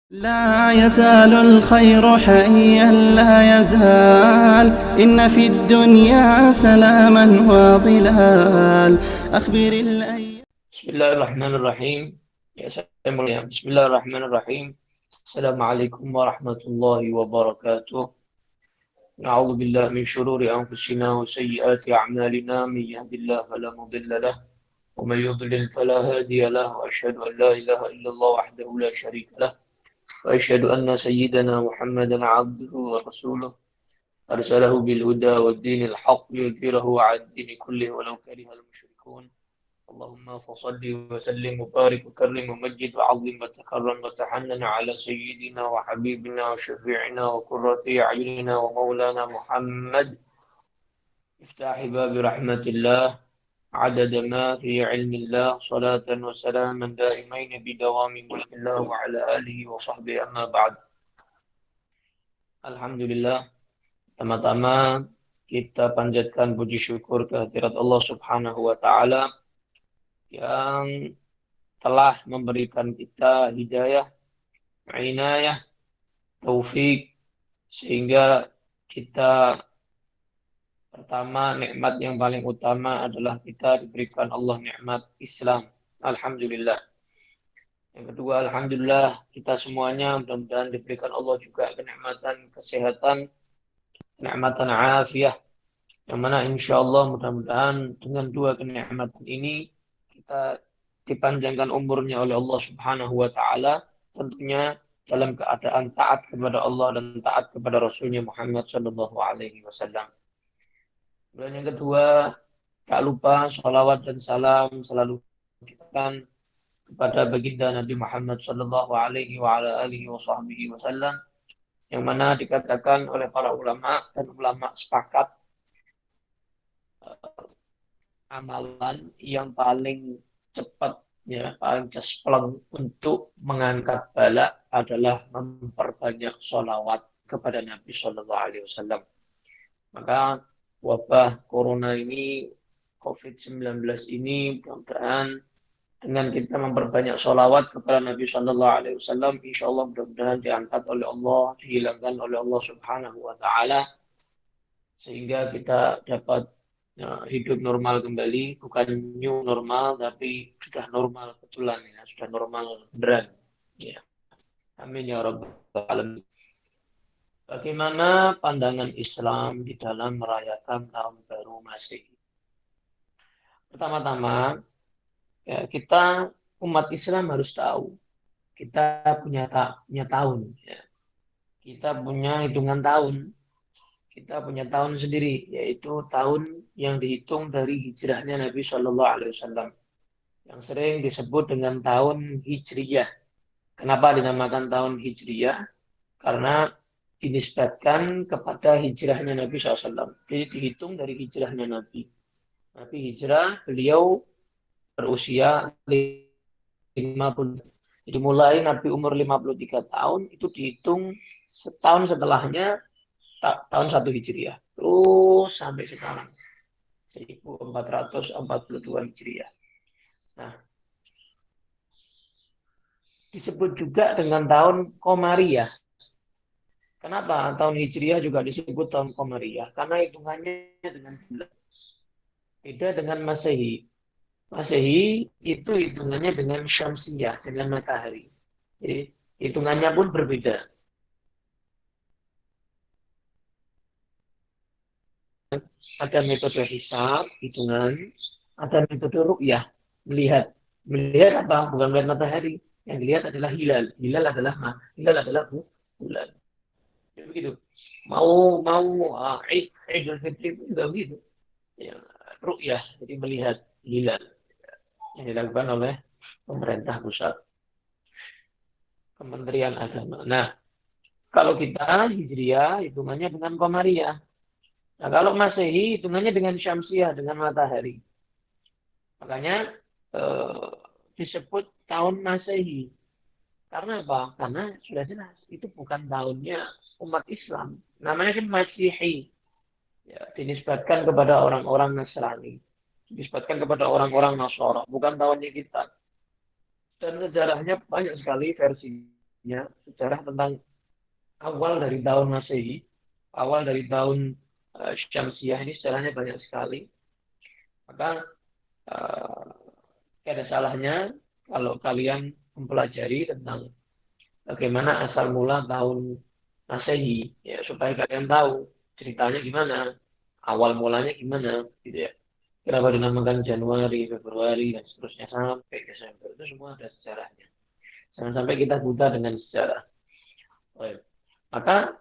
لا يزال الخير حيا لا يزال إن في الدنيا سلاما وظلال أخبر الأيام. Bismillahirrahmanirrahim. Ya, saya mulai. Bismillahirrahmanirrahim. Assalamualaikum warahmatullahi wabarakatuh. Na'udzu billahi min syururi anfusina wa sayyiati a'malina. Man yahdihillahu fala mudilla lahu wa man yudlil fala hadiya lahu. Wa asyhadu an la ilaha illallah wahdahu la syarika lahu. Wa asyhadu anna sayyidana Muhammadan 'abduhu wa rasuluh. Arsalahu bil huda wad dinil haqq liyudhhirahu 'ala ad-dini kullihi walau karihal musyrikun. اللهم فصل وسلم وبارك وكرم ومجد وعظم وتكرم وتحنن على سيدنا وحبيبنا وشفيعنا وقرة أعيننا ومولانا محمد افتح باب رحمة الله عدد ما في علم الله صلاة وسلاما دائمين بدوام ملك الله وعلى آله وصحبه أما بعد. Alhamdulillah, pertama-tama kita panjatkan puji syukur kehadirat Allah Subhanahu wa taala yang telah memberikan kita hidayah, inayah, taufik, sehingga kita pertama nikmat yang paling utama adalah kita diberikan Allah nikmat Islam. Alhamdulillah. Yang kedua, alhamdulillah kita semuanya mudah-mudahan diberikan Allah juga kenikmatan kesehatan, kenikmatan afiyah, yang mana insya Allah mudah-mudahan dengan dua kenikmatan ini kita dipanjangkan umurnya oleh Allah Subhanahu wa taala, tentunya dalam keadaan taat kepada Allah dan taat kepada Rasulnya Muhammad sallallahu alaihi wasallam. Dan yang kedua, tak lupa salawat dan salam selalu kita kepada baginda Nabi Muhammad sallallahu alaihi wa ala alihi wasallam, yang mana dikatakan oleh para ulama dan ulama sepakat amalan yang paling cepat, ya, paling cespleng untuk mengangkat bala adalah memperbanyak sholawat kepada Nabi Shallallahu Alaihi Wasallam. Maka wabah corona ini, COVID-19 ini, mudah-mudahan dengan kita memperbanyak sholawat kepada Nabi Shallallahu Alaihi Wasallam, insya Allah mudah-mudahan diangkat oleh Allah, dihilangkan oleh Allah Subhanahu Wa Taala, sehingga kita dapat hidup normal kembali, bukan new normal, tapi sudah normal betulan, ya, sudah normal beneran. Ya. Amin ya rabbal alamin. Bagaimana pandangan Islam di dalam merayakan tahun baru Masehi? Pertama-tama, ya, kita umat Islam harus tahu kita punya tahun, ya. Kita punya hitungan tahun. Kita punya tahun sendiri, yaitu tahun yang dihitung dari hijrahnya Nabi Shallallahu Alaihi Wasallam, yang sering disebut dengan tahun Hijriyah. Kenapa dinamakan tahun Hijriyah? Karena dinisbatkan kepada hijrahnya Nabi SAW. Jadi dihitung dari hijrahnya Nabi. Nabi hijrah, beliau berusia 50. Jadi mulai Nabi umur 53 tahun, itu dihitung setahun setelahnya tahun 1 Hijriah. Terus sampai sekarang 1442 Hijriah. Nah, disebut juga dengan tahun Qamariyah. Kenapa tahun Hijriah juga disebut tahun Qamariyah? Karena hitungannya dengan bulan. Beda dengan Masehi. Masehi itu hitungannya dengan Syamsiyah, dengan matahari. Jadi hitungannya pun berbeda. Ada metode hisab, hitungan, ada metode ru'yah, melihat. Melihat apa? Bukan melihat matahari. Yang dilihat adalah hilal. Hilal adalah bulan. Ya, begitu. Mau Idul Fitri pun juga begitu. Ya, ru'yah, jadi melihat hilal yang dilakukan oleh pemerintah pusat, Kementerian Agama. Nah, kalau kita Hijriah hitungannya dengan Qamariyah. Nah, kalau Masehi hitungannya dengan Syamsiyah, dengan matahari. Makanya disebut tahun Masehi. Karena apa? Karena sudah jelas itu bukan tahunnya umat Islam. Namanya kan Masihi. Ya, dinisbatkan kepada orang-orang Nasrani. Dinisbatkan kepada orang-orang Nasara. Bukan tahunnya kita. Dan sejarahnya banyak sekali versinya. ya, sejarah tentang awal dari tahun Masehi, awal dari tahun Syamsiah ini sejarahnya banyak sekali. Maka tidak ada salahnya kalau kalian mempelajari tentang bagaimana asal mula tahun Masehi, ya, supaya kalian tahu ceritanya gimana, awal mulanya gimana, gitu ya. Kenapa dinamakan Januari, Februari, dan seterusnya sampai Desember, itu semua ada sejarahnya. Jangan sampai kita buta dengan sejarah. Baik. Maka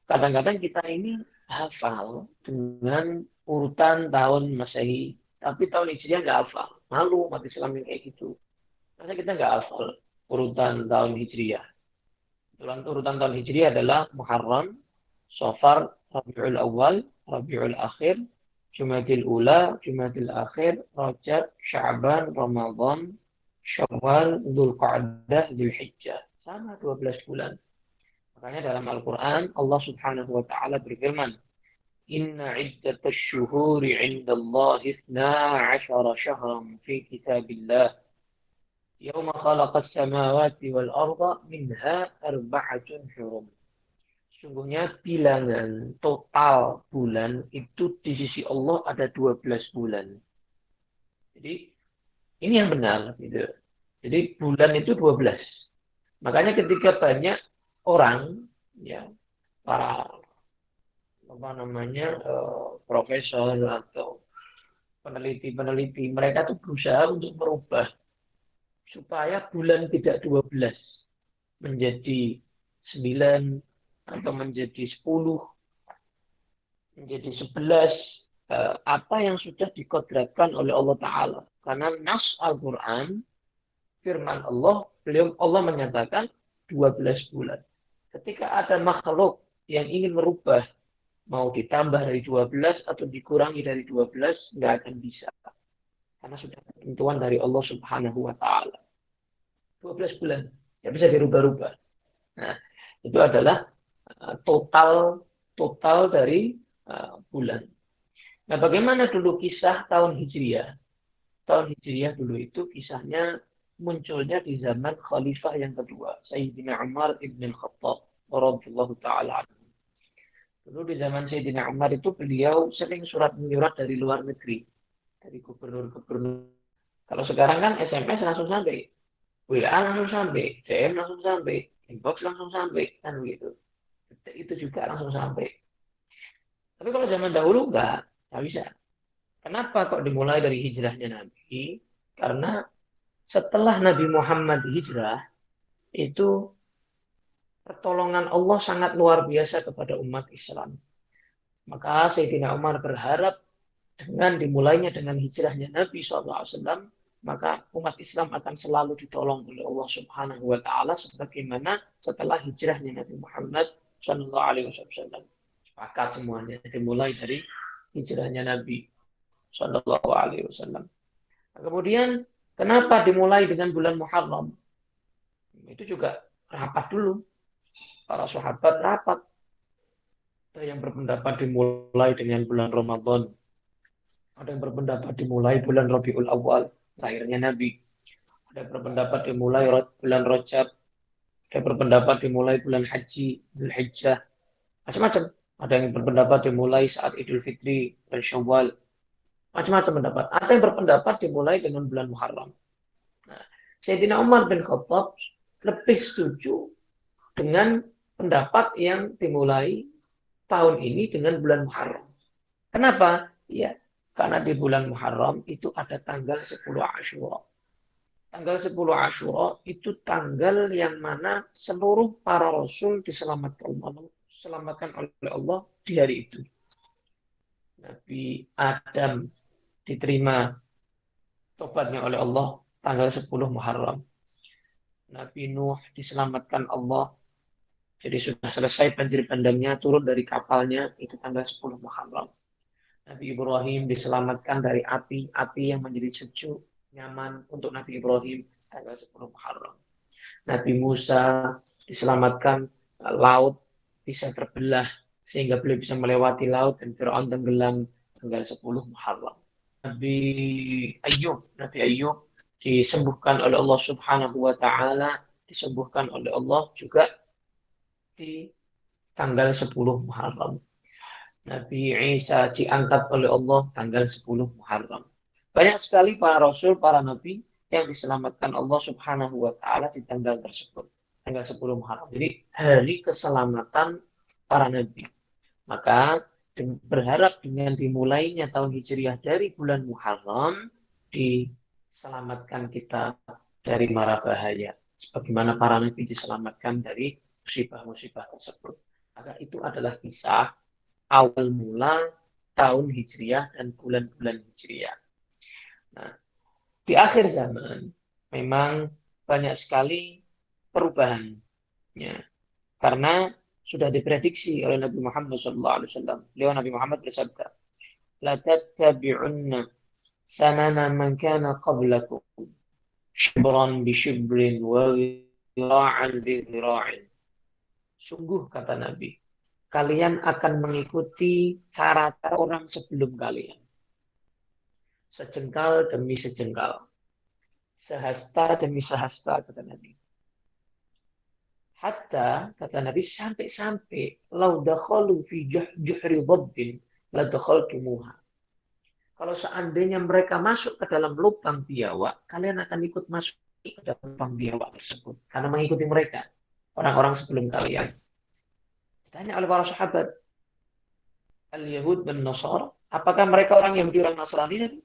kadang-kadang kita ini hafal dengan urutan tahun Masehi, tapi tahun Hijriah nggak hafal. Malu umat Islam yang kayak gitu. Karena kita nggak hafal urutan tahun Hijriah. Urutan tahun Hijriah adalah Muharram, Safar, Rabiul Awal, Rabiul Akhir, Jumadil Ula, Jumadil Akhir, Rajab, Sya'ban, Ramadan, Syawal, Dzulqa'dah, Dzulhijjah. Sama 12 bulan. Makanya dalam Al-Quran Allah Subhanahu wa Ta'ala berfirman, Inna iddatash syuhuri 'indallahi 12 syahran fi kitabillah Yawma khalaqas samawati wal arda minha arba'atun hurum. Sungguhnya bilangan total bulan itu di sisi Allah ada 12 bulan. Jadi ini yang benar gitu. Jadi bulan itu 12. Makanya ketika banyak orang ya para profesor atau peneliti-peneliti mereka tuh berusaha untuk merubah supaya bulan tidak 12 menjadi 9 atau menjadi 10 menjadi 11 apa yang sudah dikodratkan oleh Allah Ta'ala. Karena nas Al-Quran firman Allah menyatakan 12 bulan. Ketika ada makhluk yang ingin merubah mau ditambah dari 12 atau dikurangi dari 12 nggak akan bisa. Karena sudah ketentuan dari Allah Subhanahu wa Ta'ala. 12 bulan. Ya bisa dirubah-rubah. Nah, itu adalah total dari bulan. Nah, bagaimana dulu kisah tahun Hijriah? Tahun Hijriah dulu itu kisahnya munculnya di zaman Khalifah yang kedua, Sayyidina Umar ibn al-Khattab radhiyallahu ta'ala anhu. Dulu di zaman Sayyidina Umar itu beliau sering surat menyurat dari luar negeri. Dari gubernur-gubernur. Kalau sekarang kan SMS langsung sampai, WA langsung sampai, DM langsung sampai, inbox langsung sampai, kan begitu. Itu juga langsung sampai. Tapi kalau zaman dahulu nggak bisa. Kenapa kok dimulai dari hijrahnya Nabi? Karena setelah Nabi Muhammad hijrah, itu pertolongan Allah sangat luar biasa kepada umat Islam. Maka Sayyidina Umar berharap dengan dimulainya dengan hijrahnya Nabi SAW, maka umat Islam akan selalu ditolong oleh Allah Subhanahu wa Ta'ala sebagaimana setelah hijrahnya Nabi Muhammad SAW. Sepakat semuanya dimulai dari hijrahnya Nabi SAW. Nah, kemudian kenapa dimulai dengan bulan Muharram? Itu juga rapat dulu. Para sahabat rapat. Ada yang berpendapat dimulai dengan bulan Ramadan. Ada yang berpendapat dimulai bulan Rabiul Awal, lahirnya Nabi. Ada yang berpendapat dimulai bulan Rajab. Ada yang berpendapat dimulai bulan Haji, Dzulhijjah. Macam-macam. Ada yang berpendapat dimulai saat Idul Fitri dan Syawal. Macam-macam pendapat. Ada yang berpendapat dimulai dengan bulan Muharram. Nah, Sayyidina Umar bin Khattab lebih setuju dengan pendapat yang dimulai tahun ini dengan bulan Muharram. Kenapa? Ya, karena di bulan Muharram itu ada tanggal 10 Asyura. Tanggal 10 Asyura itu tanggal yang mana seluruh para rasul diselamatkan oleh Allah di hari itu. Nabi Adam diterima tobatnya oleh Allah tanggal 10 Muharram. Nabi Nuh diselamatkan Allah. Jadi sudah selesai banjir bandangnya, turun dari kapalnya, itu tanggal 10 Muharram. Nabi Ibrahim diselamatkan dari api yang menjadi sejuk, nyaman untuk Nabi Ibrahim, tanggal 10 Muharram. Nabi Musa diselamatkan, laut bisa terbelah, sehingga beliau bisa melewati laut dan Fir'aun tenggelam, tanggal 10 Muharram. Nabi Ayub disembuhkan oleh Allah Subhanahu wa Ta'ala disembuhkan oleh Allah juga di tanggal 10 Muharram. Nabi Isa diangkat oleh Allah tanggal 10 Muharram. Banyak sekali para rasul, para nabi yang diselamatkan Allah Subhanahu wa taala di tanggal tersebut, tanggal 10 Muharram. Jadi hari keselamatan para nabi. Maka berharap dengan dimulainya tahun Hijriah dari bulan Muharram diselamatkan kita dari mara bahaya. Sebagaimana para nabi diselamatkan dari musibah-musibah tersebut. Maka itu adalah kisah awal mula tahun Hijriah dan bulan-bulan Hijriah. Nah, di akhir zaman memang banyak sekali perubahannya karena sudah diprediksi oleh Nabi Muhammad SAW. Beliau Nabi Muhammad bersabda, "La tattabi'unna sanana man kana qablakum, shibran bi shibrin wa zira'an bi zira'in." Sungguh kata Nabi, kalian akan mengikuti cara-cara orang sebelum kalian. Sejengkal demi sejengkal. Sehasta demi sehasta, kata Nabi. Hatta, kata Nabi, sampai-sampai lau dakhalu fi juhri dhabbin la dakhaltumuha. Kalau seandainya mereka masuk ke dalam lubang biawak, kalian akan ikut masuk ke dalam lubang biawak tersebut. Karena mengikuti mereka, orang-orang sebelum kalian. Ditanya oleh para sahabat, Al-Yahud dan Nasara, apakah mereka orang Yahudi, orang Nasrani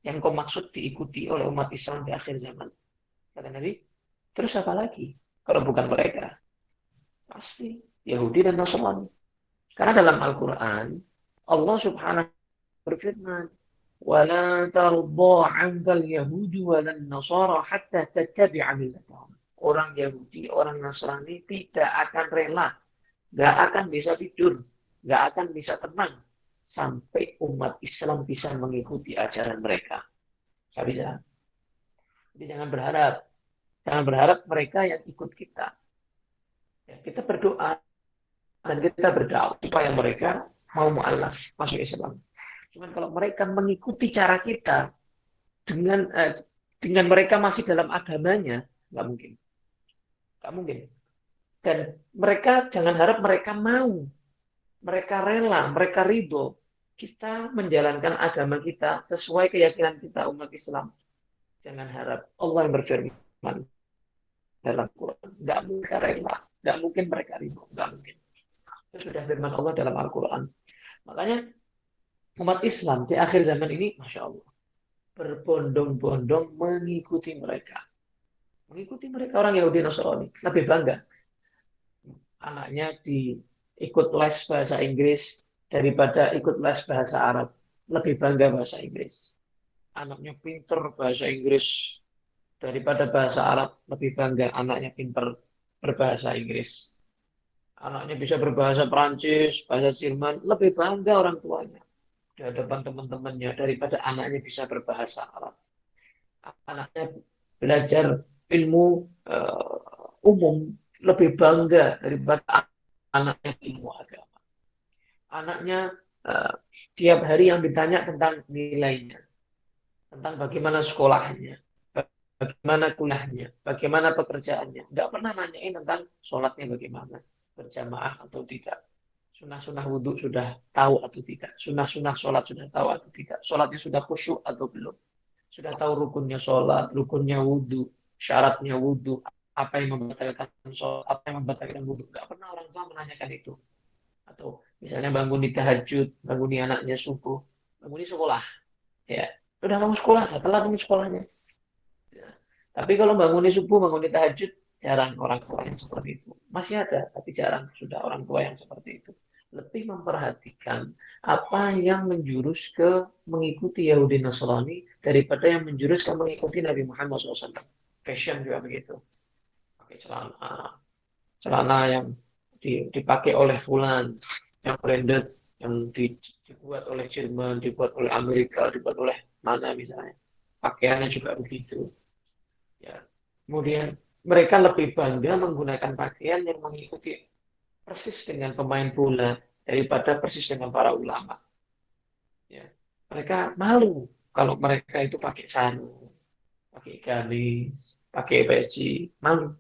yang kau maksud diikuti oleh umat Islam di akhir zaman? Kata Nabi, terus apa lagi kalau bukan mereka? Pasti Yahudi dan Nasrani. Karena dalam Al-Quran, Allah Subhanahu wa ta'ala berfirman, وَلَا تَرْضَى عَنْكَ الْيَهُودُ وَلَا النَّصَارَى حَتَّى تَتَّبِعَ مِلَّتَهُمْ. Orang Yahudi, orang Nasrani tidak akan rela, gak akan bisa tidur, gak akan bisa tenang sampai umat Islam bisa mengikuti ajaran mereka. Gak bisa. Jadi jangan berharap mereka yang ikut kita. Ya, kita berdoa dan kita berdoa supaya mereka mau mu'alaf masuk Islam. Cuman kalau mereka mengikuti cara kita dengan mereka masih dalam agamanya, nggak mungkin. Nggak mungkin. Dan mereka jangan harap mereka mau, mereka rela, mereka ridho kita menjalankan agama kita sesuai keyakinan kita umat Islam. Jangan harap. Allah yang berfirman dalam Quran, nggak mungkin rela, nggak mungkin mereka ridho, nggak mungkin. Itu sudah firman Allah dalam Al-Quran. Makanya umat Islam di akhir zaman ini, Masya Allah, berbondong-bondong mengikuti mereka. Mengikuti mereka orang Yahudi Nasrani. Lebih bangga. Anaknya ikut les bahasa Inggris daripada ikut les bahasa Arab. Lebih bangga bahasa Inggris. Anaknya pinter bahasa Inggris daripada bahasa Arab. Lebih bangga anaknya pinter berbahasa Inggris. Anaknya bisa berbahasa Perancis, bahasa Jerman. Lebih bangga orang tuanya di hadapan teman-temannya daripada anaknya bisa berbahasa Arab. Anaknya belajar ilmu umum lebih bangga daripada anaknya ilmu agama. Anaknya tiap hari yang ditanya tentang nilainya, tentang bagaimana sekolahnya, bagaimana kuliahnya, bagaimana pekerjaannya. Nggak pernah nanyain tentang sholatnya bagaimana, berjamaah atau tidak. Sunnah-sunnah wudhu sudah tahu atau tidak. Sunnah-sunnah sholat sudah tahu atau tidak. Sholatnya sudah khusyuk atau belum. Sudah tahu rukunnya sholat, rukunnya wudhu, syaratnya wudhu, apa yang membatalkan sholat, apa yang membatalkan wudhu. Gak pernah orang tua menanyakan itu. Atau misalnya bangun di tahajud, bangun di anaknya subuh, bangun di sekolah. Ya, udah bangun sekolah, gak telat bangun sekolahnya. Ya. Tapi kalau bangun di subuh, bangun di tahajud, jarang orang tua yang seperti itu. Masih ada, tapi jarang sudah orang tua yang seperti itu. Lebih memperhatikan apa yang menjurus ke mengikuti Yahudi Nasrani daripada yang menjurus ke mengikuti Nabi Muhammad SAW. Fashion juga begitu. Pakai celana yang dipakai oleh fulan, yang branded, yang dibuat oleh Jerman, dibuat oleh Amerika, dibuat oleh mana misalnya. Pakaiannya juga begitu. Ya. Kemudian mereka lebih bangga menggunakan pakaian yang mengikuti persis dengan pemain bola daripada persis dengan para ulama. Ya. Mereka malu kalau mereka itu pakai sarung, pakai gamis, pakai peci, malu.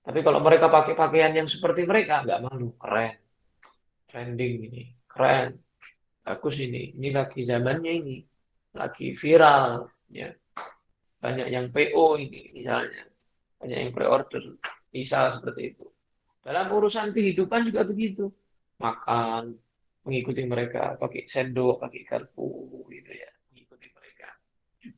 Tapi kalau mereka pakai pakaian yang seperti mereka, nggak malu, keren, trending ini, keren, bagus ini lagi zamannya ini, lagi viral, ya. Banyak yang PO ini misalnya, banyak yang pre-order, misal seperti itu. Dalam urusan kehidupan juga begitu, makan, mengikuti mereka, pakai sendok, pakai garpu, gitu ya, mengikuti mereka.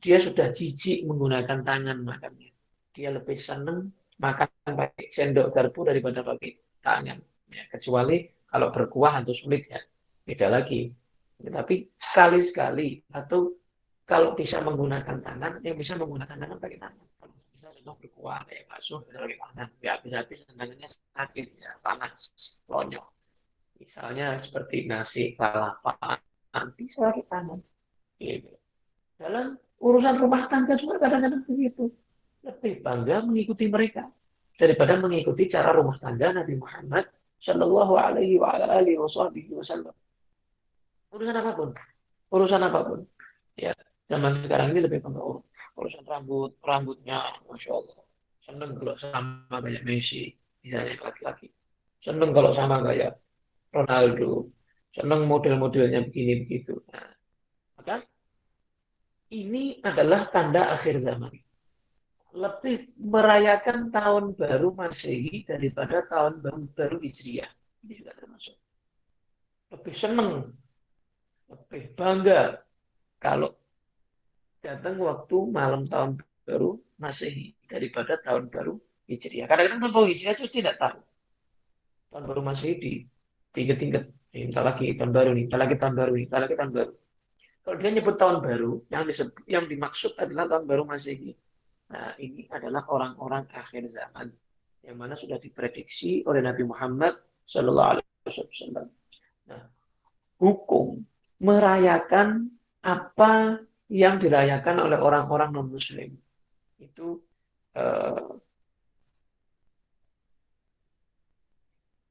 Dia sudah jijik menggunakan tangan makannya. Dia lebih senang makan pakai sendok garpu daripada pakai tangan. Ya, kecuali kalau berkuah atau sulit ya, beda lagi. Tapi sekali-sekali atau kalau bisa menggunakan tangan, yang bisa menggunakan tangan pakai tangan. Kalau bisa contoh berkuah kayak bakso, bisa pakai tangan. Ya habis-habis tangannya sakit, ya panas, lonyok. Misalnya seperti nasi, lalapan, bisa pakai tangan. Gitu. Dalam urusan rumah tangga juga kadang-kadang begitu. Lebih bangga mengikuti mereka daripada mengikuti cara rumah tangga Nabi Muhammad Shallallahu Alaihi Wasallam. Urusan apapun. Ya, zaman sekarang ini lebih bangga urusan rambutnya, masya Allah. Seneng kalau sama kayak Messi, misalnya laki-laki. Seneng kalau sama kayak Ronaldo. Seneng model-modelnya begini begitu. Nah, maka ini adalah tanda akhir zaman. Lebih merayakan tahun baru Masehi daripada tahun baru Hijriah. Ini juga termasuk. Lebih senang, lebih bangga kalau datang waktu malam tahun baru Masehi daripada tahun baru Hijriah. Kadang-kadang tahun baru Hijriah saya tidak tahu. Tahun baru Masehi di tingkat-tingkat. Minta lagi tahun baru nih, minta lagi tahun baru nih, minta lagi tahun baru. Kalau dia nyebut tahun baru, yang dimaksud adalah tahun baru Masehi. Nah, ini adalah orang-orang akhir zaman yang mana sudah diprediksi oleh Nabi Muhammad Shallallahu Alaihi Wasallam. Nah, hukum merayakan apa yang dirayakan oleh orang-orang non-Muslim itu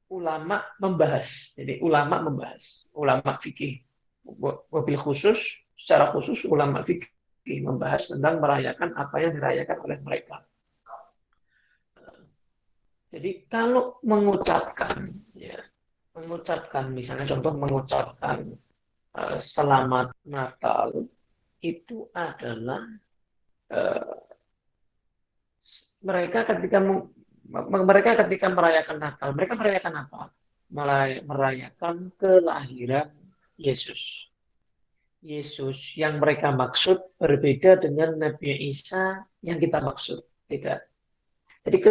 ulama membahas. Jadi ulama fikih, wabil khusus, secara khusus ulama fikih membahas tentang merayakan apa yang dirayakan oleh mereka. Jadi kalau mengucapkan, ya, misalnya contoh mengucapkan selamat Natal itu adalah mereka ketika merayakan Natal, mereka merayakan apa? Merayakan kelahiran Yesus. Yesus yang mereka maksud berbeda dengan Nabi Isa yang kita maksud. Beda. Jadi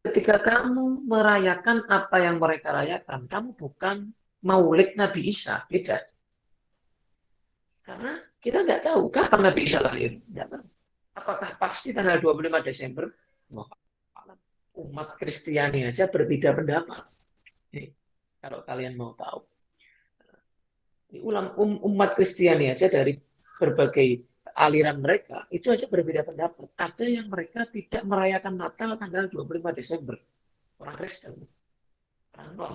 ketika kamu merayakan apa yang mereka rayakan, kamu bukan maulid Nabi Isa. Beda. Karena kita nggak tahu kapan Nabi Isa lahir. Nggak tahu. Apakah pasti tanggal 25 Desember? Umat Kristiani aja berbeda pendapat. Kalau kalian mau tahu. Umat Kristiani aja dari berbagai aliran mereka, itu aja berbeda pendapat. Ada yang mereka tidak merayakan Natal tanggal 25 Desember. Orang Kristen. Orang non.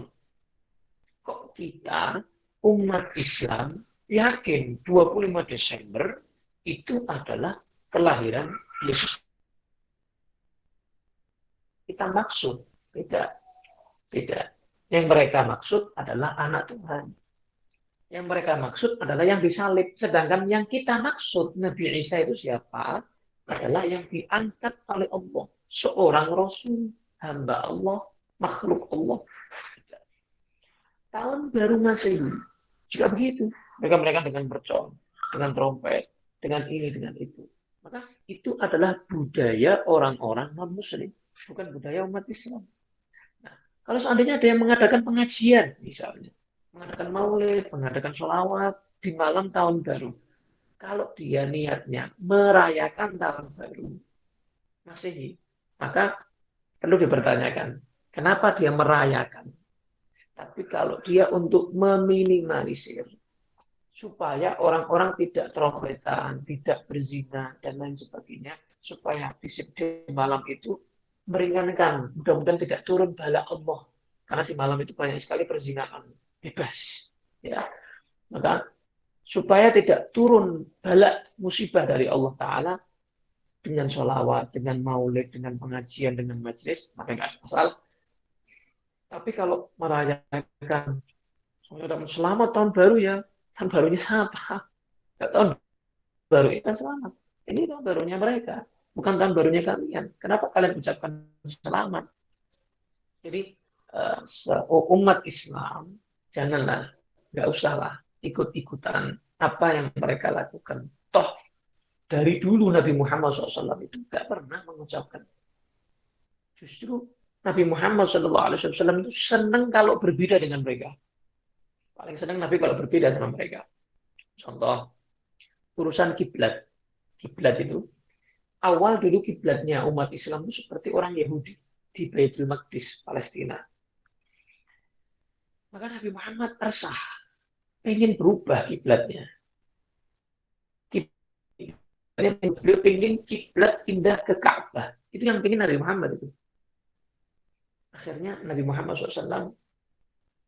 Kok kita, umat Islam, yakin 25 Desember itu adalah kelahiran Yesus. Kita maksud, beda. Yang mereka maksud adalah anak Tuhan. Yang mereka maksud adalah yang disalib. Sedangkan yang kita maksud, Nabi Isa itu siapa? Adalah yang diangkat oleh Allah. Seorang Rasul, hamba Allah, makhluk Allah. Tahun baru Masehi juga begitu. Mereka merayakan dengan mercon, dengan trompet, dengan ini, dengan itu. Maka itu adalah budaya orang-orang non-Muslim, bukan budaya umat Islam. Nah, kalau seandainya ada yang mengadakan pengajian, misalnya, mengadakan maulid, mengadakan sholawat di malam tahun baru, kalau dia niatnya merayakan tahun baru Masehi, maka perlu dipertanyakan, kenapa dia merayakan? Tapi kalau dia untuk meminimalisir, supaya orang-orang tidak trompetan, tidak berzina, dan lain sebagainya, supaya di malam itu meringankan, mudah-mudahan tidak turun bala Allah, karena di malam itu banyak sekali perzinahan bebas, ya. Maka supaya tidak turun bala musibah dari Allah Ta'ala, dengan sholawat, dengan maulid, dengan pengajian, dengan majelis, maka nggak ada masalah. Tapi kalau merayakan selamat tahun baru ya, tahun barunya siapa? Ya, tahun baru itu kan selamat. Ini tahun barunya mereka, bukan tahun barunya kalian. Kenapa kalian ucapkan selamat? Jadi umat Islam janganlah, nggak usahlah ikut-ikutan apa yang mereka lakukan. Toh dari dulu Nabi Muhammad SAW itu nggak pernah mengucapkan. Justru Nabi Muhammad SAW itu senang kalau berbeda dengan mereka. Paling senang Nabi kalau berbeda sama mereka. Contoh, urusan kiblat. Kiblat itu, awal dulu kiblatnya umat Islam itu seperti orang Yahudi di Baitul Maqdis, Palestina. Maka Nabi Muhammad resah, pengen berubah kiblatnya. Beliau pengen kiblat pindah ke Ka'bah. Itu yang pengen Nabi Muhammad itu. Akhirnya Nabi Muhammad SAW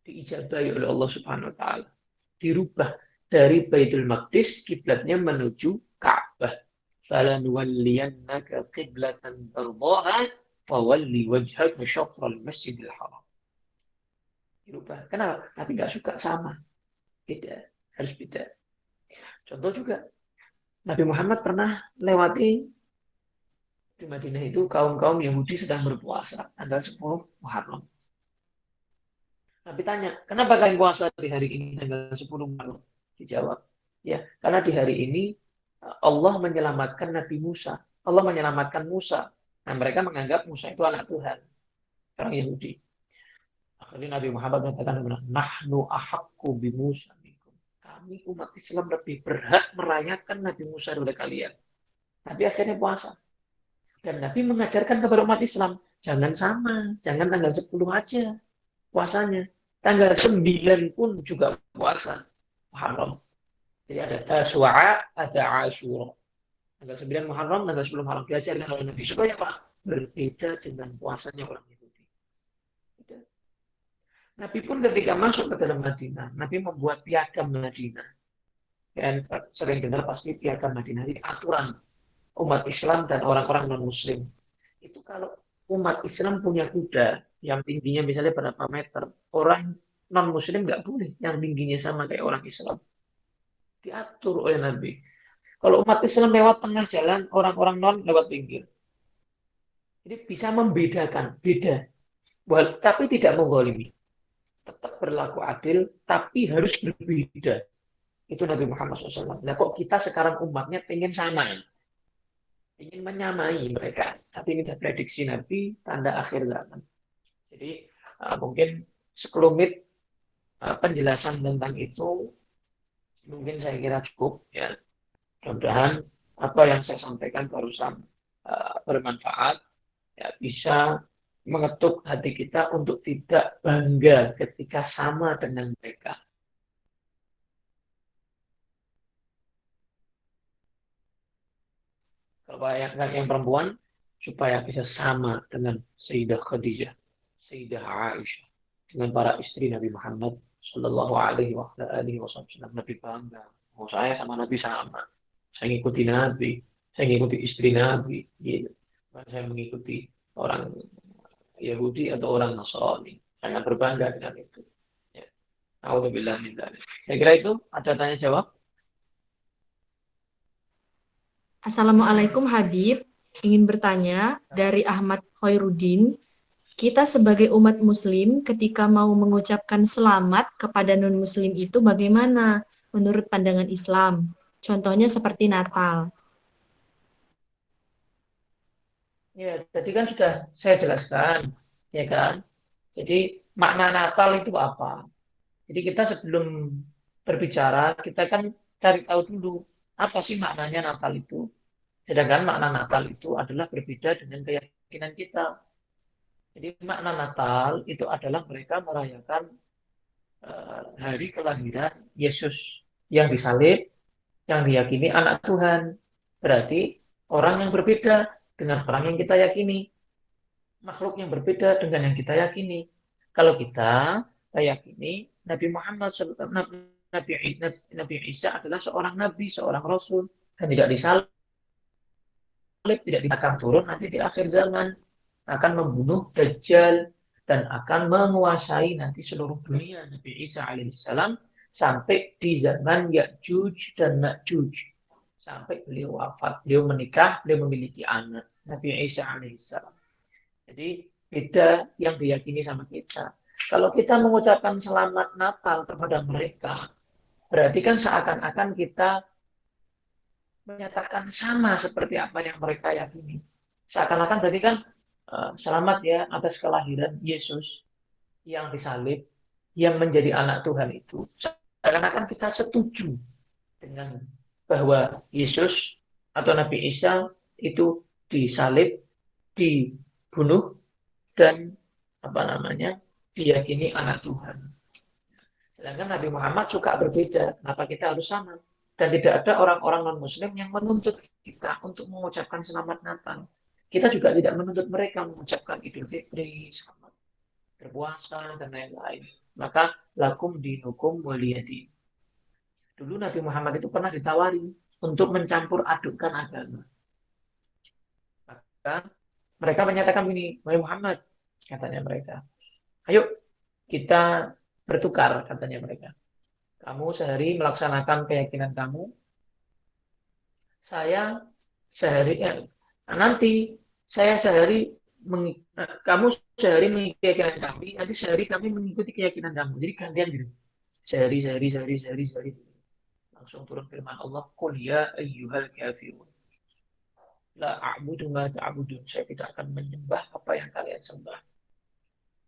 diijabahi oleh Allah Subhanahu Wa Taala, dirubah dari Baitul Maqdis kiblatnya menuju Ka'bah. Falanuwalliyannaka qiblatan tardaha fawalli wajhaka syatral Masjidil Haram. Dirubah. Kenapa? Tapi nggak suka sama. Beda. Harus beda. Contoh juga, Nabi Muhammad pernah lewati di Madinah itu kaum-kaum Yahudi sedang berpuasa tanggal 10 Muharram. Nabi tanya, kenapa kalian puasa di hari ini tanggal 10 Muharram? Dijawab, ya, karena di hari ini Allah menyelamatkan Nabi Musa. Allah menyelamatkan Musa. Nah, mereka menganggap Musa itu anak Tuhan. Orang Yahudi. Akhirnya Nabi Muhammad mengatakan, nahnu ahaqqu bi Musa. Kami umat Islam lebih berhak merayakan Nabi Musa daripada kalian. Nabi akhirnya puasa. Dan Nabi mengajarkan kepada umat Islam, jangan sama, jangan tanggal 10 aja puasanya. Tanggal 9 pun juga puasa. Muharram. Jadi ada Taswa'a, ada Ashura. Tanggal 9 Muharram, tanggal 10 Muharram. Diajarkan oleh Nabi. Supaya apa? Berbeda dengan puasanya orang Yahudi. Nabi pun ketika masuk ke dalam Madinah, Nabi membuat piagam Madinah. Dan sering dengar pasti piagam Madinah ini aturan umat Islam dan orang-orang non-Muslim. Itu kalau umat Islam punya kuda yang tingginya misalnya berapa meter, orang non-Muslim nggak boleh yang tingginya sama kayak orang Islam. Diatur oleh Nabi. Kalau umat Islam lewat tengah jalan, orang-orang non lewat pinggir. Jadi bisa membedakan, beda. Tapi tidak menggolimi. Tetap berlaku adil, tapi harus berbeda. Itu Nabi Muhammad SAW. Nah kok kita sekarang umatnya pengen sama, ingin menyamai mereka. Tapi ini sudah prediksi Nabi, tanda akhir zaman. Jadi mungkin sekelumit penjelasan tentang itu, mungkin saya kira cukup. Ya. Mudah-mudahan apa yang saya sampaikan barusan bermanfaat, ya, bisa mengetuk hati kita untuk tidak bangga ketika sama dengan mereka. Kalau yang perempuan, supaya bisa sama dengan Sayyidah Khadijah, Sayyidah Aisyah, dengan para istri Nabi Muhammad Sallallahu Alaihi Wasallam. Nabi bangga, oh saya sama Nabi sama, saya ngikuti Nabi, saya ngikuti istri Nabi, gitu. Saya mengikuti orang Yahudi atau orang Nasrani. Sangat berbangga dengan itu. Ya. Alhamdulillah. Saya kira itu ada tanya jawab. Assalamualaikum Habib, ingin bertanya dari Ahmad Khairuddin, kita sebagai umat muslim ketika mau mengucapkan selamat kepada non-muslim itu bagaimana menurut pandangan Islam? Contohnya seperti Natal. Ya, tadi kan sudah saya jelaskan, ya kan? Jadi makna Natal itu apa? Jadi kita sebelum berbicara, kita kan cari tahu dulu apa sih maknanya Natal itu. Sedangkan makna Natal itu adalah berbeda dengan keyakinan kita. Jadi makna Natal itu adalah mereka merayakan hari kelahiran Yesus yang disalib, yang diyakini anak Tuhan. Berarti orang yang berbeda dengan orang yang kita yakini. Makhluk yang berbeda dengan yang kita yakini. Kalau kita yakini Nabi Muhammad Nabi Isa adalah seorang nabi, seorang rasul, dan tidak disalib. tidak akan turun nanti di akhir zaman, akan membunuh Dajjal dan akan menguasai nanti seluruh dunia Nabi Isa alaihissalam sampai di zaman Ya'juj dan Ma'juj, sampai beliau wafat, beliau menikah, beliau memiliki anak Nabi Isa alaihissalam. Jadi beda yang diyakini sama kita. Kalau kita mengucapkan selamat Natal kepada mereka, berarti kan seakan-akan kita menyatakan sama seperti apa yang mereka yakini. Seakan-akan berarti kan selamat ya atas kelahiran Yesus yang disalib, yang menjadi anak Tuhan itu. Seakan-akan kita setuju dengan bahwa Yesus atau Nabi Isa itu disalib, dibunuh, dan diyakini anak Tuhan. Sedangkan Nabi Muhammad suka berbeda. Kenapa kita harus sama? Dan tidak ada orang-orang non-Muslim yang menuntut kita untuk mengucapkan selamat Natal. Kita juga tidak menuntut mereka mengucapkan Idul Fitri, selamat berpuasa, dan lain-lain. Maka lakum dinukum waliyadin. Dulu Nabi Muhammad itu pernah ditawari untuk mencampur adukkan agama. Maka mereka menyatakan begini, wahai Muhammad, katanya mereka, ayo kita bertukar, katanya mereka. Kamu sehari melaksanakan keyakinan kamu, saya sehari nanti saya sehari kamu sehari mengikuti keyakinan kami, nanti sehari kami mengikuti keyakinan kamu. Jadi gantian gitu. Sehari. Langsung turun firman Allah, "Qul ya ayyuhal kafirun. La a'budu ma ta'budun." Saya tidak akan menyembah apa yang kalian sembah.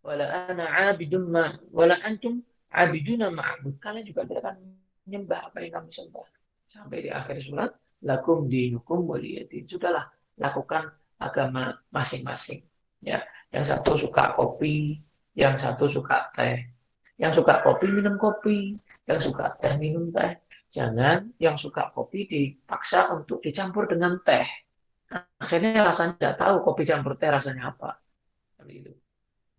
Wala ana 'abidun ma wala antum 'abiduna ma'bud. Kalian juga tidak akan menyembah apa yang kami sembah. Sampai di akhir surat, lakum dinukum waliyadin. Sudahlah, lakukan agama masing-masing. Ya, yang satu suka kopi, yang satu suka teh. Yang suka kopi minum kopi, yang suka teh minum teh. Jangan yang suka kopi dipaksa untuk dicampur dengan teh. Akhirnya rasanya tidak tahu kopi campur teh rasanya apa. Begitu.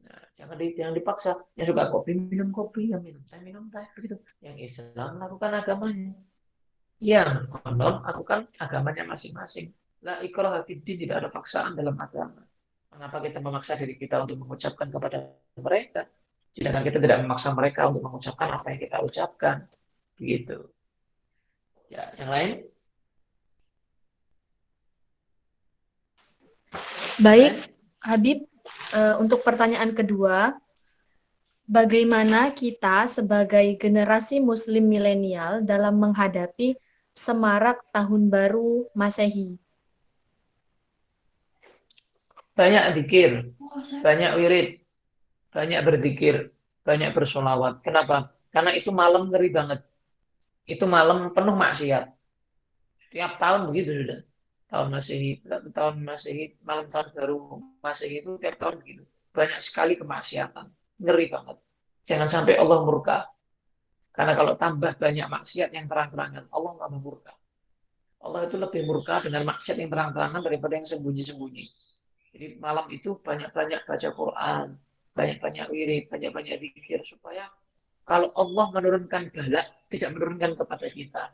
Nah, jangan dipaksa. Yang suka kopi minum kopi, yang minum teh, begitu. Yang Islam lakukan agamanya. Yang non lakukan agamanya masing-masing. La ikraha fiddin, tidak ada paksaan dalam agama. Mengapa kita memaksa diri kita untuk mengucapkan kepada mereka? Sedangkan kita tidak memaksa mereka untuk mengucapkan apa yang kita ucapkan. Begitu. Ya, yang lain? Baik, Habib, untuk pertanyaan kedua, bagaimana kita sebagai generasi Muslim milenial dalam menghadapi semarak Tahun Baru Masehi? Banyak zikir, banyak wirid, banyak berzikir, banyak bersolawat. Kenapa? Karena itu malam ngeri banget. Itu malam penuh maksiat. Tiap tahun begitu sudah. Tahun Masehi, malam tahun baru Masehi itu tiap tahun begitu. Banyak sekali kemaksiatan. Ngeri banget. Jangan sampai Allah murka. Karena kalau tambah banyak maksiat yang terang-terangan, Allah nggak murka. Allah itu lebih murka dengan maksiat yang terang-terangan daripada yang sembunyi-sembunyi. Jadi malam itu banyak-banyak baca Quran, banyak-banyak wirid, banyak-banyak zikir, supaya kalau Allah menurunkan bala, tidak menurunkan kepada kita.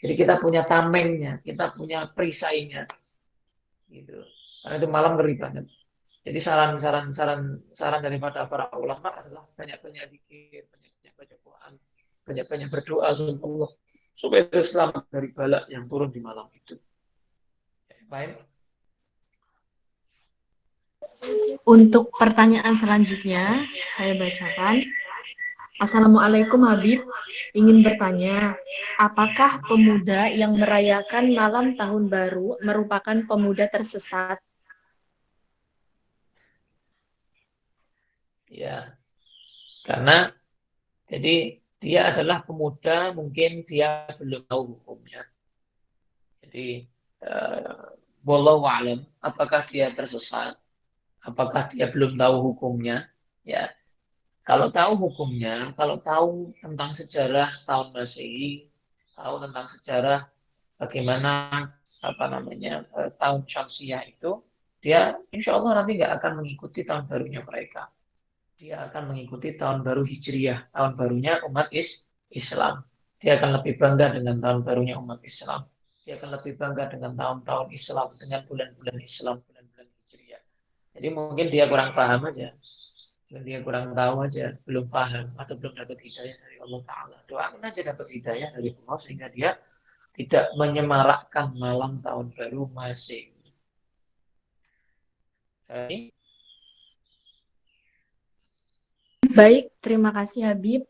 Jadi kita punya tamengnya, kita punya perisainya, gitu. Karena itu malam ngeri banget. Jadi saran daripada para ulama adalah banyak-banyak zikir, banyak-banyak baca Quran, banyak-banyak berdoa sama Allah supaya selamat dari bala yang turun di malam itu. Baik. Untuk pertanyaan selanjutnya, saya bacakan. Assalamualaikum Habib, ingin bertanya, apakah pemuda yang merayakan malam tahun baru merupakan pemuda tersesat? Ya, karena jadi dia adalah pemuda, mungkin dia belum tahu hukumnya. Jadi, wallahu a'lam, apakah dia tersesat, apakah dia belum tahu hukumnya? Ya, kalau tahu hukumnya, kalau tahu tentang sejarah tahun Masehi, tahu tentang sejarah bagaimana tahun Syamsiah itu, dia insya Allah nanti nggak akan mengikuti tahun barunya mereka. Dia akan mengikuti tahun baru Hijriyah, tahun barunya umat Islam. Dia akan lebih bangga dengan tahun barunya umat Islam. dia akan lebih bangga dengan tahun-tahun Islam, dengan bulan-bulan Islam, bulan-bulan Hijriah. Jadi mungkin dia kurang paham aja, mungkin dia kurang tahu aja, belum paham atau belum dapat hidayah dari Allah Ta'ala. Doakan aja dapat hidayah dari Allah sehingga dia tidak menyemarakkan malam tahun baru Masehi. Baik, terima kasih Habib.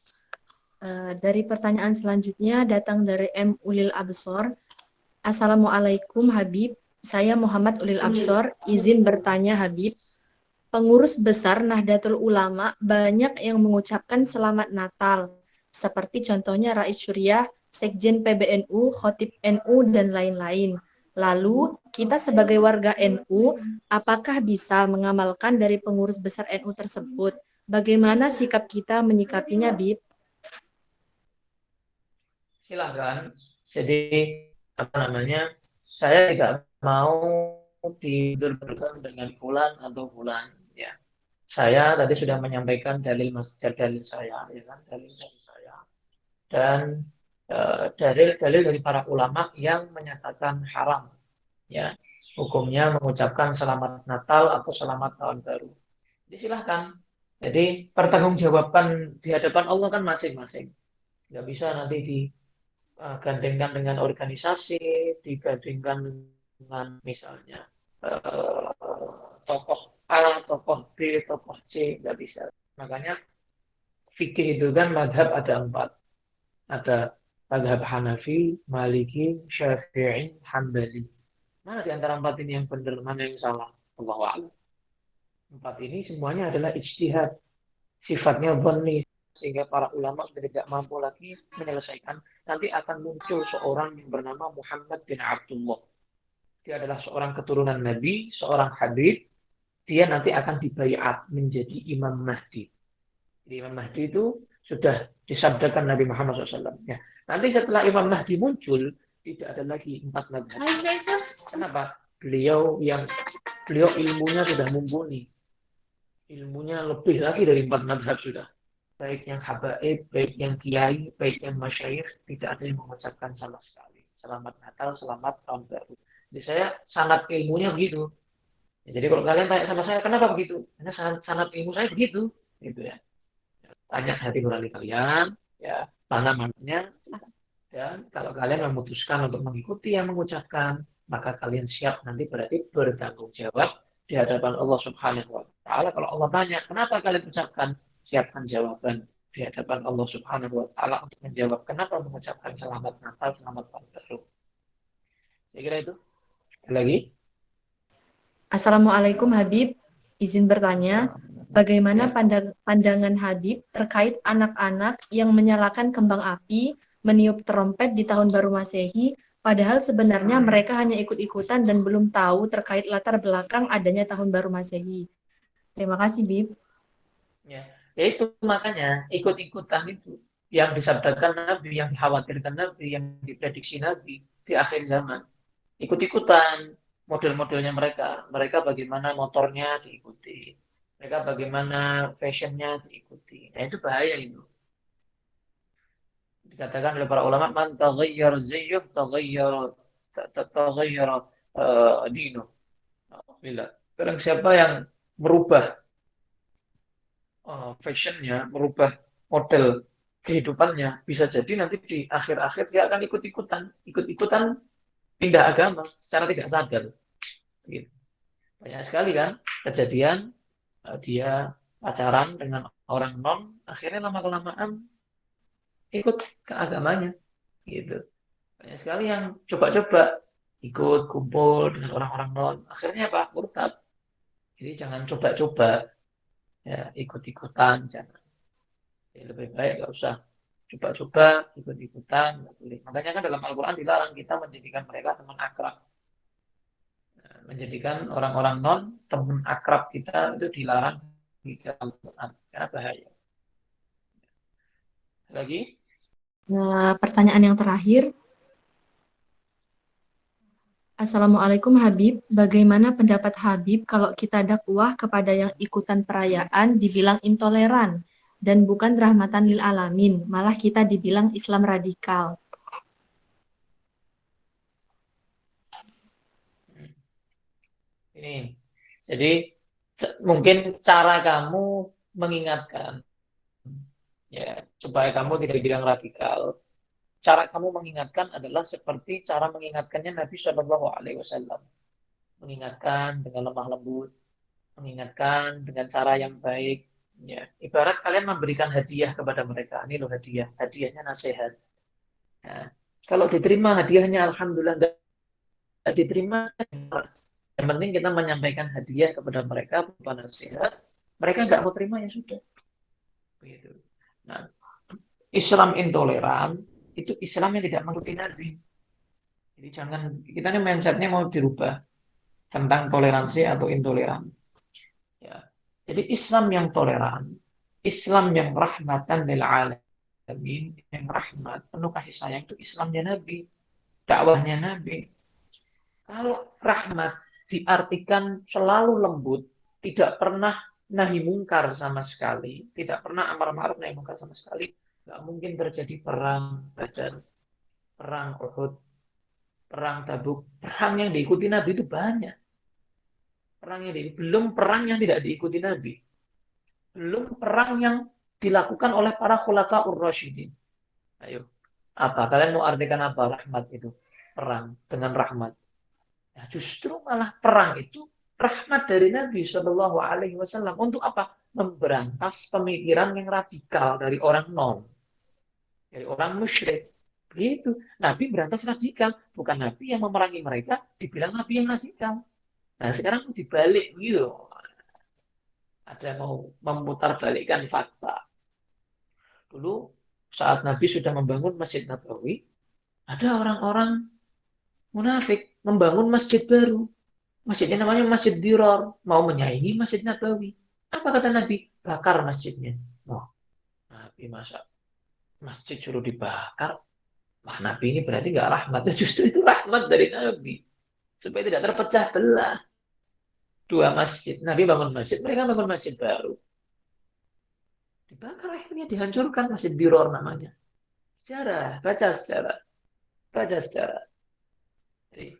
Dari pertanyaan selanjutnya datang dari M. Ulil Absor. Assalamualaikum Habib, saya Muhammad Ulil Absor, izin bertanya Habib. Pengurus besar Nahdlatul Ulama banyak yang mengucapkan selamat Natal, seperti contohnya Rais Syuriah, Sekjen PBNU, Khotib NU, dan lain-lain. Lalu, kita sebagai warga NU, apakah bisa mengamalkan dari pengurus besar NU tersebut? Bagaimana sikap kita menyikapinya, Bib? Silahkan. Jadi saya tidak mau didudukkan dengan fulan atau fulan. Ya, saya tadi sudah menyampaikan dalil masjid dalil saya, ya kan, dalil dari saya dan dalil-dalil dari para ulama yang menyatakan haram, ya, hukumnya mengucapkan selamat Natal atau selamat Tahun Baru. Jadi silahkan. Jadi pertanggungjawabkan di hadapan Allah kan masing-masing. Nggak bisa nanti digandingkan dengan organisasi, digandingkan dengan misalnya tokoh A, tokoh B, tokoh C, nggak bisa. Makanya fikih itu kan madhab ada 4. Ada madhab Hanafi, Maliki, Syafi'i, Hambali. Mana di antara 4 ini yang benar, mana yang salah? Allahu a'lam. 4 ini semuanya adalah ijtihad. Sifatnya dhanni, sehingga para ulama sudah tidak mampu lagi menyelesaikan. Nanti akan muncul seorang yang bernama Muhammad bin Abdullah. Dia adalah seorang keturunan Nabi, seorang Habib. Dia nanti akan dibaiat menjadi Imam Mahdi. Jadi Imam Mahdi itu sudah disabdakan Nabi Muhammad SAW. Ya. Nanti setelah Imam Mahdi muncul, tidak ada lagi 4 mazhab. Kenapa? Beliau ilmunya sudah mumpuni. Ilmunya lebih lagi dari 4 mazhab sudah. Baik yang habaib, baik yang kiai, baik yang masyayikh, tidak ada yang mengucapkan sama sekali. Selamat Natal, selamat Tahun Baru. Jadi saya sanad ilmunya begitu. Ya, jadi kalau kalian tanya sama saya, kenapa begitu? Karena sanad ilmu saya begitu. Gitu ya. Tanya hati nurani kalian, ya, mana mananya. Dan kalau kalian memutuskan untuk mengikuti yang mengucapkan, maka kalian siap nanti berarti bertanggung jawab di hadapan Allah Subhanahu wa Ta'ala. Kalau Allah tanya, kenapa kalian ucapkan? Siapkan jawaban di hadapan Allah Subhanahu wa Ta'ala untuk menjawab kenapa mengucapkan selamat Natal, selamat Tahun Baru. Saya kira itu. Lagi? Assalamualaikum Habib, izin bertanya, bagaimana pandangan Habib terkait anak-anak yang menyalakan kembang api, meniup trompet di tahun baru Masehi, padahal sebenarnya mereka hanya ikut-ikutan dan belum tahu terkait latar belakang adanya tahun baru Masehi. Terima kasih, Bib. Ya itu makanya ikut-ikutan itu yang disabdakan Nabi, yang dikhawatirkan Nabi, yang diprediksi Nabi di akhir zaman. Ikut-ikutan model-modelnya mereka bagaimana motornya diikuti, mereka bagaimana fashionnya diikuti. Nah itu bahaya itu. Dikatakan oleh para ulama, man taghayyara zayyuh taghayyara dinu. Bila barang siapa yang merubah fashionnya, merubah model kehidupannya, bisa jadi nanti di akhir-akhir dia akan ikut-ikutan pindah agama secara tidak sadar. Gitu. Banyak sekali kan kejadian dia pacaran dengan orang non, akhirnya lama-kelamaan ikut ke agamanya. Gitu. Banyak sekali yang coba-coba ikut kumpul dengan orang-orang non, akhirnya apa? Murtad. Jadi jangan coba-coba, ya, ikut-ikutan, jangan. Ya, lebih baik nggak usah coba-coba ikut-ikutan, nggak boleh. Makanya kan dalam Al-Quran dilarang kita menjadikan mereka teman akrab. Menjadikan orang-orang non teman akrab kita itu dilarang di dalam Al-Quran karena bahaya. Lagi? Pertanyaan yang terakhir. Assalamualaikum Habib, bagaimana pendapat Habib kalau kita dakwah kepada yang ikutan perayaan dibilang intoleran dan bukan rahmatan lil alamin, malah kita dibilang Islam radikal? Ini. Jadi mungkin cara kamu mengingatkan, ya, supaya kamu tidak dibilang radikal. Cara kamu mengingatkan adalah seperti cara mengingatkannya Nabi Shallallahu Alaihi Wasallam. Mengingatkan dengan lemah lembut, mengingatkan dengan cara yang baik. Ya, ibarat kalian memberikan hadiah kepada mereka. Ini loh hadiah, hadiahnya nasihat. Nah, kalau diterima hadiahnya, alhamdulillah. Nggak diterima, yang penting kita menyampaikan hadiah kepada mereka berupa nasihat. Mereka nggak mau terima ya sudah. Begitu. Nah, Islam intoleran itu Islam yang tidak mengikuti Nabi. Jadi jangan, kita ini mindsetnya mau dirubah tentang toleransi atau intoleran. Ya. Jadi Islam yang toleran, Islam yang rahmatan lil alamin, yang rahmat, penuh kasih sayang, itu Islamnya Nabi, dakwahnya Nabi. Kalau rahmat diartikan selalu lembut, tidak pernah nahi mungkar sama sekali, tidak pernah amar ma'ruf nahi mungkar sama sekali, nggak mungkin terjadi perang Badar, perang Uhud, perang Tabuk. Perang yang diikuti Nabi itu banyak. Belum perang yang tidak diikuti Nabi. Belum perang yang dilakukan oleh para khulafaur rasyidin. Ayo, apa? Kalian mau artikan apa rahmat itu? Perang dengan rahmat. Nah, justru malah perang itu rahmat dari Nabi Shallallahu Alaihi Wasallam untuk apa? Memberantas pemikiran yang radikal dari orang dari orang musyrik. Begitu. Nabi berantas radikal, bukan Nabi yang memerangi mereka, dibilang Nabi yang radikal. Nah, sekarang dibalik gitu. Ada mau memutarbalikkan fakta. Dulu saat Nabi sudah membangun Masjid Nabawi, ada orang-orang munafik membangun masjid baru. Masjidnya namanya Masjid Dirar, mau menyaingi Masjid Nabawi. Apa kata Nabi? Bakar masjidnya. Oh, Nabi masa masjid suruh dibakar? Wah, Nabi ini berarti nggak rahmat. Justru itu rahmat dari Nabi. Supaya tidak terpecah belah. Dua masjid. Nabi bangun masjid, mereka bangun masjid baru. Dibakar, akhirnya dihancurkan Masjid Dirar namanya. Sejarah, baca sejarah. Baca sejarah. Jadi,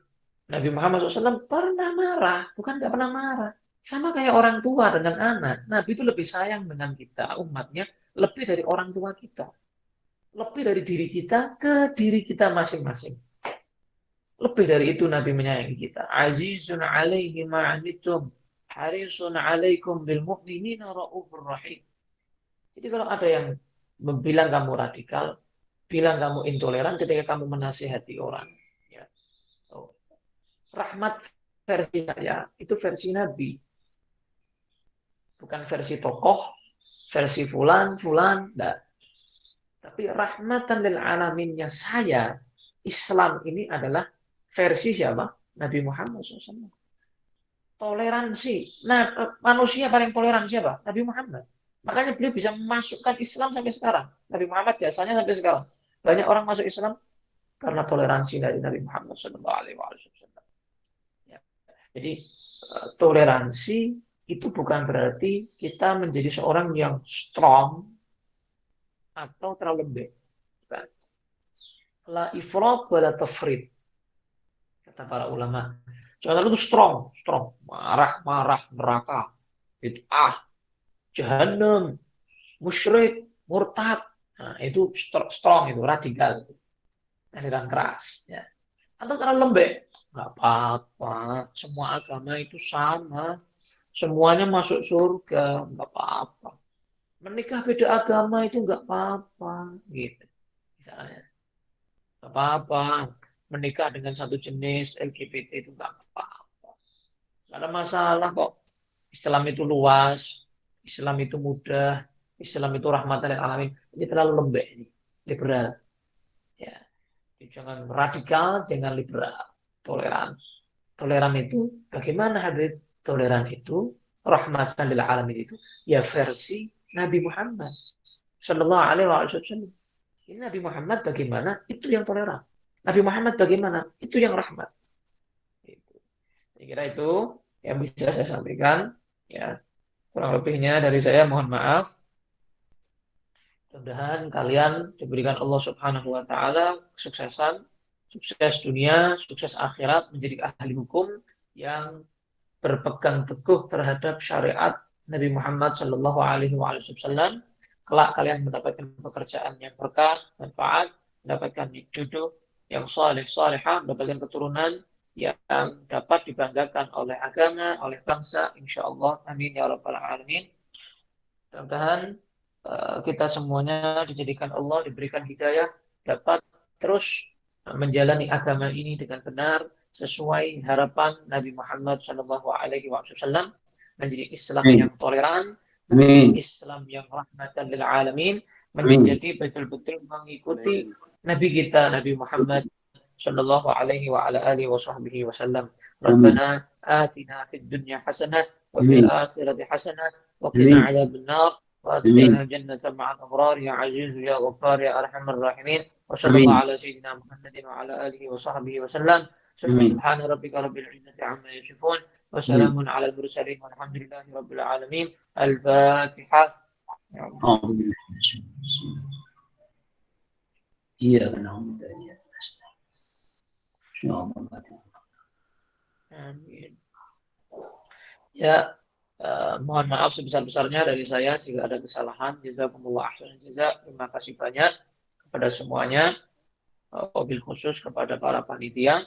Nabi Muhammad SAW pernah marah, bukan nggak pernah marah. Sama kayak orang tua dengan anak. Nabi itu lebih sayang dengan kita, umatnya, lebih dari orang tua kita. Lebih dari diri kita ke diri kita masing-masing. Lebih dari itu Nabi menyayangi kita. Azizun alaihi ma'anitum, harisun alaikum bil mu'minina ra'ufur rahim. Jadi kalau ada yang bilang kamu radikal, bilang kamu intoleran ketika kamu menasihati orang, ya. Oh. Rahmat versi saya itu versi Nabi, bukan versi tokoh, versi fulan, enggak. Tapi rahmatan lil alaminnya saya, Islam ini adalah versi siapa? Nabi Muhammad SAW. Toleransi. Nah, manusia paling toleran siapa? Nabi Muhammad. Makanya beliau bisa memasukkan Islam sampai sekarang. Nabi Muhammad jasanya sampai sekarang. Banyak orang masuk Islam karena toleransi dari Nabi Muhammad SAW. Ya. Jadi toleransi itu bukan berarti kita menjadi seorang yang strong atau terlalu lembek. La ifrat wa la tafrid, kata para ulama. Jangan itu strong, marah, neraka, bid'ah, jahannam, musyrik, murtad. Nah, itu strong, itu radikal, aliran keras. Ya. Atau terlalu lembek, nggak apa-apa. Semua agama itu sama, semuanya masuk surga, nggak apa-apa. Menikah beda agama itu nggak apa-apa, gitu. Misalnya, nggak apa-apa. Menikah dengan satu jenis LGBT itu nggak apa-apa. Nggak ada masalah kok. Islam itu luas, Islam itu mudah, Islam itu rahmatan lil alamin. Ini terlalu lembek, ini liberal. Ya, jangan radikal, jangan liberal, toleran. Toleran itu bagaimana hadir? Toleran itu rahmatan lil alamin itu ya versi Nabi Muhammad Sallallahu Alaihi Wasallam. Ini Nabi Muhammad bagaimana? Itu yang toleran. Nabi Muhammad bagaimana? Itu yang rahmat. Saya kira itu yang bisa saya sampaikan. Ya, kurang lebihnya dari saya mohon maaf. Mudah-mudahan kalian diberikan Allah Subhanahu Wa Taala kesuksesan, sukses dunia, sukses akhirat, menjadi ahli hukum yang berpegang teguh terhadap syariat Nabi Muhammad Shallallahu Alaihi Wasallam, kelak kalian mendapatkan pekerjaan yang berkah, manfaat, mendapatkan jodoh yang saleh, salehah, mendapatkan keturunan yang dapat dibanggakan oleh agama, oleh bangsa, insya Allah. Amin ya rabbal alamin. Mudah-mudahan kita semuanya dijadikan Allah, diberikan hidayah, dapat terus menjalani agama ini dengan benar sesuai harapan Nabi Muhammad Shallallahu Alaihi Wasallam, menjadi Islam yang toleran, Islam yang rahmatan lil alamin, menjadi betul-betul mengikuti Nabi kita Nabi Muhammad Shallallahu Alaihi wa ala alihi wa sahbihi wasallam. Rabbana atina fid dunya hasanah wa fil akhirati hasanah wa qina adzaban nar wa adkhilna jannata ma'al abrar ya aziz ya ghaffar ya arhamar rahimin. Wa sallallahu ala sayyidina Muhammadin wa ala alihi wa sahbihi wasallam. Subhana rabbika rabbil izzati amma yasifun wa salamun ala al mursalin walhamdulillahi rabbil alamin. Al-Fatihah. Iya, Amin. Ya, mohon maaf sebesar-besarnya dari saya jika ada kesalahan. Jazakumullah ahsan jazak. Terima kasih banyak kepada semuanya. Wabil khusus kepada para panitia.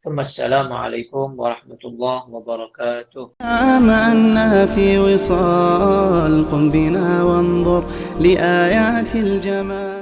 Assalamualaikum warahmatullahi wabarakatuh. ما أنها في وصال قم بنا وانظر لآيات الجمال.